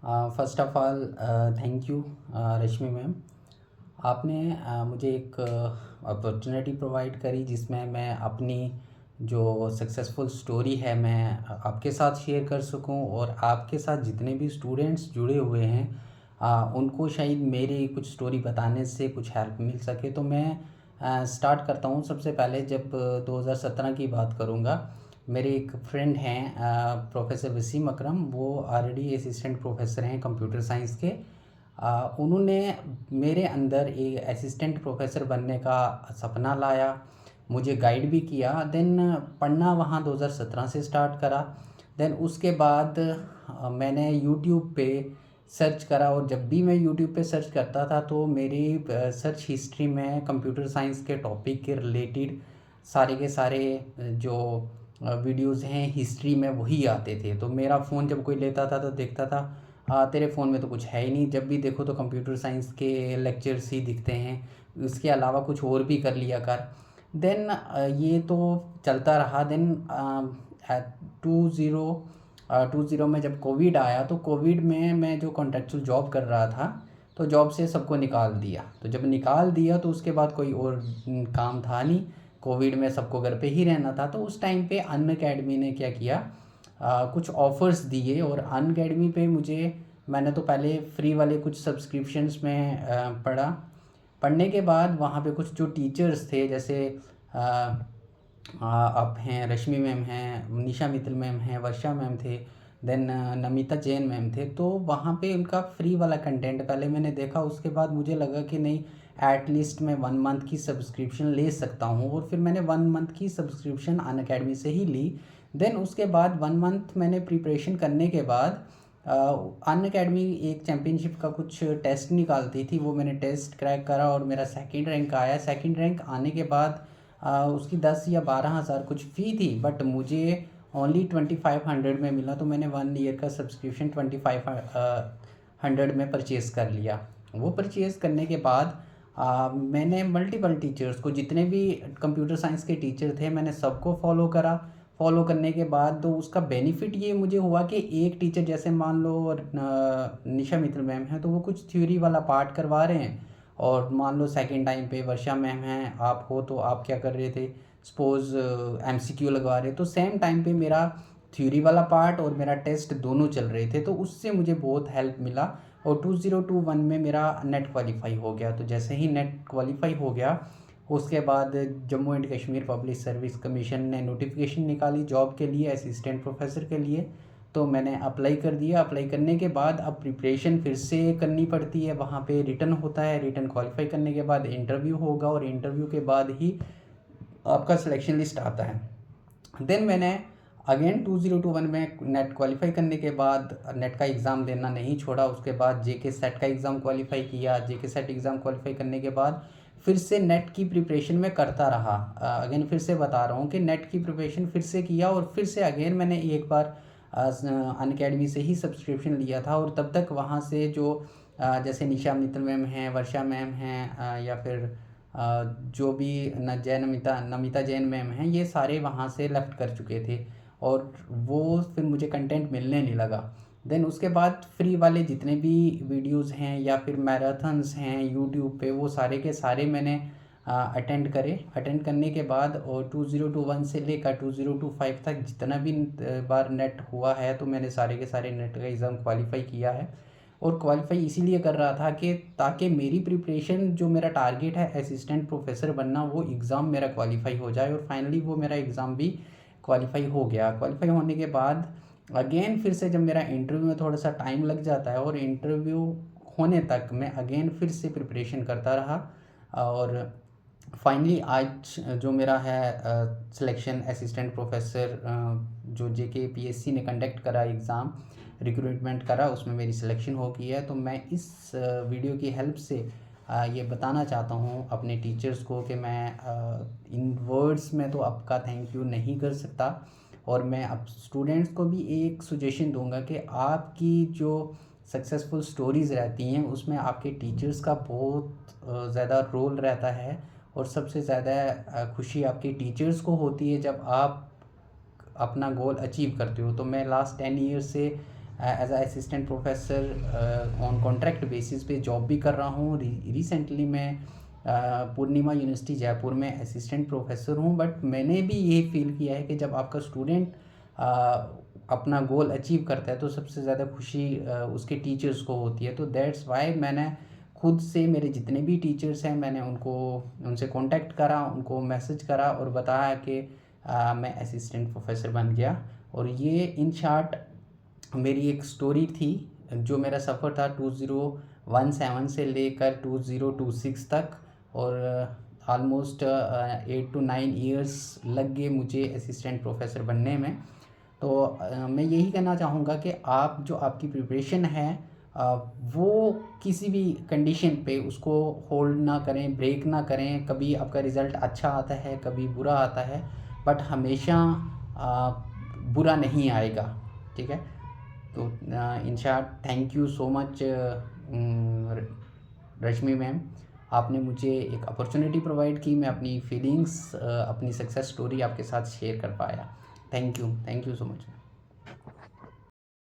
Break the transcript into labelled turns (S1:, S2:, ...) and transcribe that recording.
S1: First of all thank you Rashmi ma'am. आपने मुझे एक अपॉर्चुनिटी प्रोवाइड करी जिसमें मैं अपनी जो सक्सेसफुल स्टोरी है मैं आपके साथ शेयर कर सकूं, और आपके साथ जितने भी स्टूडेंट्स जुड़े हुए हैं उनको शायद मेरी कुछ स्टोरी बताने से कुछ हेल्प मिल सके। तो मैं स्टार्ट करता हूं। सबसे पहले जब 2017 की बात करूंगा, मेरे एक फ्रेंड हैं प्रोफेसर वसीम अकरम। वो ऑलरेडी असिस्टेंट प्रोफेसर हैं कंप्यूटर साइंस के। उन्होंने मेरे अंदर एक असिस्टेंट प्रोफेसर बनने का सपना लाया, मुझे गाइड भी किया। देन पढ़ना वहाँ 2017 से स्टार्ट करा। देन उसके बाद मैंने यूट्यूब पे सर्च करा, और जब भी मैं यूट्यूब पे सर्च करता था तो मेरी सर्च हिस्ट्री में कंप्यूटर साइंस के टॉपिक के रिलेटेड सारे के सारे जो वीडियोस हैं हिस्ट्री में वही आते थे। तो मेरा फ़ोन जब कोई लेता था तो देखता था तेरे फ़ोन में तो कुछ है ही नहीं, जब भी देखो तो कंप्यूटर साइंस के लेक्चर्स ही दिखते हैं, इसके अलावा कुछ और भी कर लिया कर। देन ये तो चलता रहा। देन 20 में जब कोविड आया, तो कोविड में मैं जो कॉन्ट्रेक्चुअल जॉब कर रहा था, तो जॉब से सबको निकाल दिया। तो जब निकाल दिया तो उसके बाद कोई और काम था नहीं, कोविड में सबको घर पे ही रहना था। तो उस टाइम पे अन अकेडमी ने क्या किया, कुछ ऑफ़र्स दिए। और अन अकेडमी पे मैंने तो पहले फ्री वाले कुछ सब्सक्रिप्शंस में पढ़ा। पढ़ने के बाद वहाँ पे कुछ जो टीचर्स थे, जैसे आप हैं रश्मि मैम हैं, निशा मित्तल मैम हैं, वर्षा मैम थे, देन नमिता जैन मैम थे। तो वहाँ पे उनका फ्री वाला कंटेंट पहले मैंने देखा। उसके बाद मुझे लगा कि नहीं, एटलीस्ट मैं 1 मंथ की सब्सक्रिप्शन ले सकता हूँ, और फिर मैंने 1 मंथ की सब्सक्रिप्शन अन अकेडमी से ही ली। देन उसके बाद 1 मंथ मैंने प्रिपरेशन करने के बाद अन अकेडमी एक चैम्पियनशिप का कुछ टेस्ट निकालती थी, वो मैंने टेस्ट क्रैक करा और मेरा सेकंड रैंक आया। सेकंड रैंक आने के बाद उसकी 10 या 12 हज़ार कुछ फ़ी थी, बट मुझे ओनली 2500 में मिला। तो मैंने 1 ईयर का सब्सक्रिप्शन 2500 में परचेज़ कर लिया। वो परचेज़ करने के बाद मैंने मल्टीपल टीचर्स को, जितने भी कंप्यूटर साइंस के टीचर थे, मैंने सबको फॉलो करा। फॉलो करने के बाद तो उसका बेनिफिट ये मुझे हुआ कि एक टीचर, जैसे मान लो निशा मित्तल मैम हैं, तो वो कुछ थ्योरी वाला पार्ट करवा रहे हैं, और मान लो सेकंड टाइम पे वर्षा मैम हैं, आप हो, तो आप क्या कर रहे थे, सपोज़ एमसीक्यू लगवा रहे, तो सेम टाइम पे मेरा थ्योरी वाला पार्ट और मेरा टेस्ट दोनों चल रहे थे। तो उससे मुझे बहुत हेल्प मिला, और 2021 में मेरा नेट क्वालिफाई हो गया। तो जैसे ही नेट क्वालिफाई हो गया, उसके बाद Jammu and Kashmir public service commission ने नोटिफिकेशन निकाली जॉब के लिए, असिस्टेंट प्रोफेसर के लिए। तो मैंने अप्लाई कर दिया। अप्लाई करने के बाद अब प्रिपरेशन फिर से करनी पड़ती है। वहाँ पे रिटन होता है, रिटन क्वालिफाई करने के बाद इंटरव्यू होगा, और इंटरव्यू के बाद ही आपका सिलेक्शन लिस्ट आता है। देन मैंने अगेन 2021 में नेट क्वालिफाई करने के बाद नेट का एग्ज़ाम देना नहीं छोड़ा। उसके बाद जेके सेट का एग्ज़ाम क्वालिफाई किया। जेके सेट एग्ज़ाम क्वालिफाई करने के बाद फिर से नेट की प्रिपरेशन में करता रहा। अगेन फिर से बता रहा हूँ कि नेट की प्रिपरेशन फिर से किया, और फिर से अगेन मैंने एक बार अन अकेडमी से ही सब्सक्रिप्शन लिया था। और तब तक वहाँ से जो जैसे निशा मित्तल मैम हैं, वर्षा मैम हैं, या फिर जो भी नमिता जैन मैम हैं, ये सारे वहाँ से लेफ़्ट कर चुके थे, और वो फिर मुझे कंटेंट मिलने नहीं लगा। देन उसके बाद फ्री वाले जितने भी वीडियोस हैं या फिर मैराथन्स हैं यूट्यूब पे, वो सारे के सारे मैंने अटेंड करे। अटेंड करने के बाद और 2021 से लेकर 2025 तक जितना भी बार नेट हुआ है, तो मैंने सारे के सारे नेट का एग्ज़ाम क्वालिफाई किया है। और क्वालिफाई इसीलिए कर रहा था कि ताकि मेरी प्रिपरेशन, जो मेरा टारगेट है असिस्टेंट प्रोफेसर बनना, वो एग्ज़ाम मेरा क्वालिफाई हो जाए। और फाइनली वो मेरा एग्ज़ाम भी क्वालिफाई हो गया। क्वालिफाई होने के बाद अगेन फिर से जब मेरा इंटरव्यू में थोड़ा सा टाइम लग जाता है, और इंटरव्यू होने तक मैं अगेन फिर से प्रिपरेशन करता रहा। और फाइनली आज जो मेरा है सिलेक्शन असिस्टेंट प्रोफेसर, जो जेके पीएससी ने कंडक्ट करा एग्ज़ाम, रिक्रूटमेंट करा, उसमें मेरी सिलेक्शन हो गई है। तो मैं इस वीडियो की हेल्प से ये बताना चाहता हूँ अपने टीचर्स को कि मैं इन वर्ड्स में तो आपका थैंक यू नहीं कर सकता। और मैं अब स्टूडेंट्स को भी एक सजेशन दूंगा कि आपकी जो सक्सेसफुल स्टोरीज़ रहती हैं, उसमें आपके टीचर्स का बहुत ज़्यादा रोल रहता है। और सबसे ज़्यादा खुशी आपके टीचर्स को होती है जब आप अपना गोल अचीव करते हो। तो मैं लास्ट 10 ईयर से as a assistant professor on contract basis पे जॉब भी कर रहा हूँ। रिसेंटली मैं पूर्णिमा यूनिवर्सिटी जयपुर में असिस्टेंट प्रोफेसर हूँ। बट मैंने भी ये फील किया है कि जब आपका स्टूडेंट अपना गोल अचीव करता है तो सबसे ज़्यादा खुशी उसके टीचर्स को होती है। तो दैट्स वाई मैंने खुद से मेरे जितने भी टीचर्स हैं मैंने उनसे कांटेक्ट करा, उनको मैसेज करा और बताया कि मैं असिस्टेंट प्रोफेसर बन गया। और ये इन शॉर्ट मेरी एक स्टोरी थी, जो मेरा सफ़र था 2017 से लेकर 2026 तक। और ऑलमोस्ट 8 to 9 ईयर्स लग गए मुझे असिस्टेंट प्रोफेसर बनने में। तो मैं यही कहना चाहूँगा कि आप जो आपकी प्रिपरेशन है वो किसी भी कंडीशन पे उसको होल्ड ना करें, ब्रेक ना करें। कभी आपका रिज़ल्ट अच्छा आता है, कभी बुरा आता है, बट हमेशा बुरा नहीं आएगा। ठीक है। तो in short thank you so much Rashmi ma'am, आपने मुझे एक अपॉर्चुनिटी प्रोवाइड की, मैं अपनी फीलिंग्स अपनी सक्सेस स्टोरी आपके साथ शेयर कर पाया। Thank you so much.